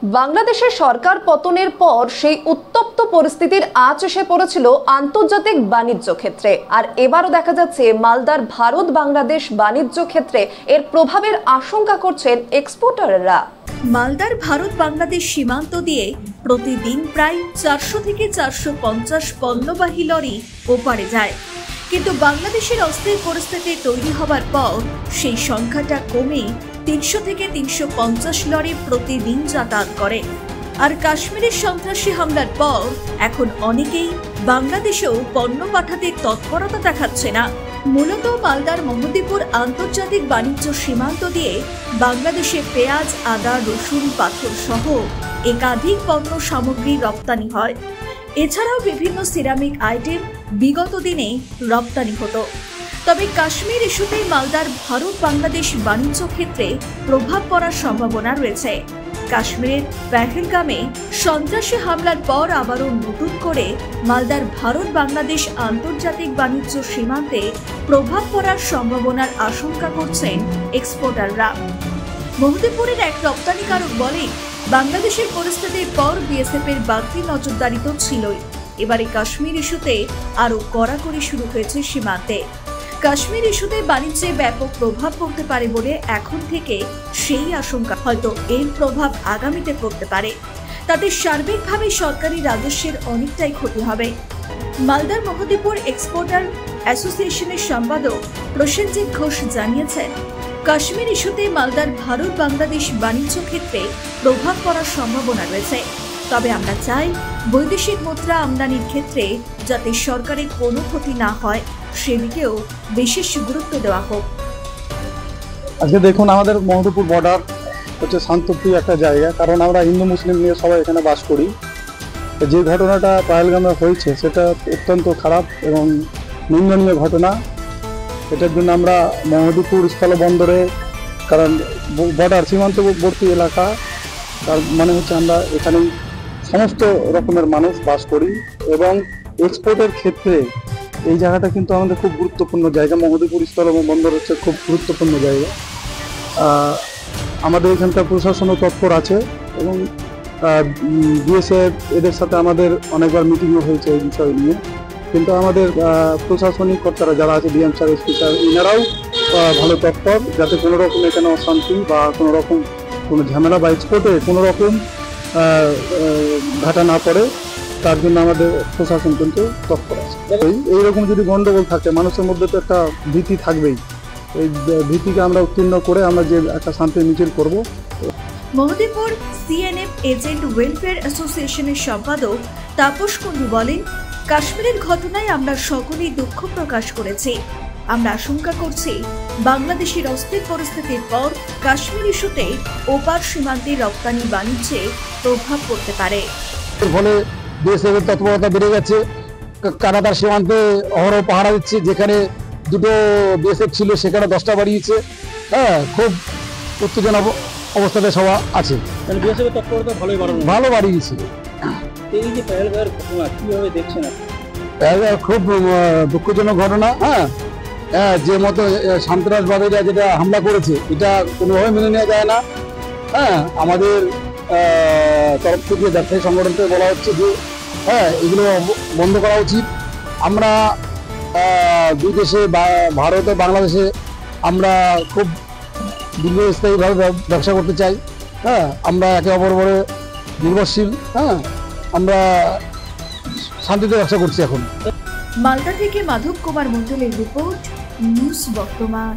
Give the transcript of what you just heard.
বাংলাদেশের সরকার পতনের পর সেই উত্তপ্ত পরিস্থিতির আঁচ এসে পড়েছিল আন্তর্জাতিক বাণিজ্য ক্ষেত্রে। আর এবারও দেখা যাচ্ছে মালদার ভারত বাংলাদেশ বাণিজ্য ক্ষেত্রে এর প্রভাবের আশঙ্কা করছেন এক্সপোর্টাররা। মালদার ভারত বাংলাদেশ সীমান্ত দিয়ে প্রতিদিন প্রায় 400 থেকে 450 পণ্যবাহী লরি ওপারে যায়, কিন্তু বাংলাদেশের অস্থির পরিস্থিতি তৈরি হবার পর সেই সংখ্যাটা কমে 300 থেকে 350 লরি প্রতিদিন যাতায়াত করে। আর কাশ্মীরের সন্ত্রাসী হামলার পর এখন অনেকেই বাংলাদেশেও পণ্য পাঠাতে তৎপরতা দেখাচ্ছে না। মূলত মালদার মহদীপুর আন্তর্জাতিক বাণিজ্য সীমান্ত দিয়ে বাংলাদেশে পেঁয়াজ, আদা, রসুন, পাথর সহ একাধিক পণ্য সামগ্রী রপ্তানি হয়। এছাড়াও বিভিন্ন সিরামিক আইটেম বিগত দিনে রপ্তানি হতো। তবে কাশ্মীর ইস্যুতে মালদার ভারত বাংলাদেশ বাণিজ্য ক্ষেত্রে প্রভাব পড়ার সম্ভাবনা রয়েছে। কাশ্মীরের পেহেলগামে সন্ত্রাসী হামলার পর আবারও নতুন করে মালদার ভারত বাংলাদেশ আন্তর্জাতিক বাণিজ্য সীমান্তে প্রভাব পড়ার সম্ভাবনার আশঙ্কা করছেন এক্সপোর্টাররা। মহদীপুরের এক রপ্তানিকারক বলেন, বাংলাদেশের পরিস্থিতির পর বিএসএফ এর বাড়তি নজরদারি তো ছিলই, এবারে কাশ্মীর ইস্যুতে আরও কড়াকড়ি শুরু হয়েছে সীমান্তে। কাশ্মীর ইস্যুতে বাণিজ্যে ব্যাপক প্রভাব পড়তে পারে বলে এখন থেকে সেই আশঙ্কা, হয়তো এর প্রভাব আগামীতে পড়তে পারে। তাতে সার্বিকভাবে সরকারি রাজস্বের অনেকটাই ক্ষতি হবে। মালদার মহদীপুর এক্সপোর্টার অ্যাসোসিয়েশনের সম্পাদক প্রসেনজিৎ ঘোষ জানিয়েছেন, কাশ্মীর ইস্যুতে মালদার ভারত বাংলাদেশ বাণিজ্য ক্ষেত্রে প্রভাব পড়ার সম্ভাবনা রয়েছে। তবে আমরা চাই বৈদেশিক মুদ্রা আমদানির ক্ষেত্রে যাতে সরকারের কোনো ক্ষতি না হয় সেদিকেও বিশেষ গুরুত্ব দেওয়া হোক। আজকে দেখুন, আমাদের মহদীপুর বর্ডার হচ্ছে শান্তপ্রিয় একটা জায়গা, কারণ আমরা হিন্দু মুসলিম নিয়ে সবাই এখানে বাস করি। যে ঘটনাটা পেহেলগামে হয়েছে সেটা অত্যন্ত খারাপ এবং নিন্দনীয় ঘটনা। এটার জন্য আমরা মহদীপুর স্থলবন্দরে, কারণ বর্ডার সীমান্তবর্তী এলাকা, তার মানে হচ্ছে আমরা এখানে সমস্ত রকমের মানুষ বাস করি এবং এক্সপোর্টের ক্ষেত্রে এই জায়গাটা কিন্তু আমাদের খুব গুরুত্বপূর্ণ জায়গা। মহদীপুর স্থলবন্দর হচ্ছে খুব গুরুত্বপূর্ণ জায়গা। আমাদের এখানকার প্রশাসনও তৎপর আছে এবং বিএসএফ এদের সাথে আমাদের অনেকবার মিটিংও হয়েছে এই বিষয় নিয়ে, কিন্তু আমাদের প্রশাসনিক কর্তারা যারা আছে, ডিএম স্যার, এসপি স্যার, এনারাও ভালো তৎপর যাতে কোনো রকম এখানে অশান্তি বা কোনো রকম কোনো ঝামেলা বা এক্সপোর্টে কোনো রকম ঘাটা না পড়ে, তার জন্য আমাদের প্রশাসন কিন্তু তৎপর আছে। এইরকম যদি গন্ডগোল থাকে, মানুষের মধ্যে তো একটা ভীতি থাকবেই। এই ভীতিকে আমরা উত্তীর্ণ করে আমরা যে একটা শান্তি মিছিল করব। মহদীপুর সিএনএফ এজেন্ট ওয়েলফেয়ার অ্যাসোসিয়েশনের সম্পাদক তাপস কুণ্ডু বলেন, কাশ্মীরের ঘটনায় আমরা সকলেই দুঃখ প্রকাশ করেছি। আমরা আশঙ্কা করছি বাংলাদেশের অস্থির পরিস্থিতির পর কাশ্মীর ইস্যুতে ওপার সীমান্তে রপ্তানি বাণিজ্যে প্রভাব পড়তে পারে। ফলে বিএসএফের তৎপরতা বেড়ে গেছে। কানাডার সীমান্তে অহরহ পাহারা দিচ্ছে, যেখানে দুটো বিএসএফ ছিল সেখানে 10টা বাড়িয়েছে। খুব উত্তেজনা অবস্থাতে সবাই আছে। বিএসএফের তৎপরতা ভালো বাড়িয়েছে। এই যে পেহেলগাঁওয়ের ঘটনা কিভাবে দেখছেন? খুব দুঃখজনক ঘটনা। যে মতো সন্ত্রাসবাদীরা যেটা হামলা করেছে, এটা কোনোভাবে মেনে নেওয়া যায় না। আমাদের তরফ থেকে ব্যবসায়ী সংগঠন থেকে বলা হচ্ছে যে এগুলো বন্ধ করা উচিত। আমরা দুই দেশে, ভারত ও বাংলাদেশে আমরা খুব দীর্ঘস্থায়ীভাবে ব্যবসা করতে চাই। আমরা একে অপর উপরে নির্ভরশীল। আমরা শান্তিতে ব্যবসা করছি এখন। মালদা থেকে মাধব কুমার মণ্ডলের রিপোর্ট, নিউজ বর্তমান।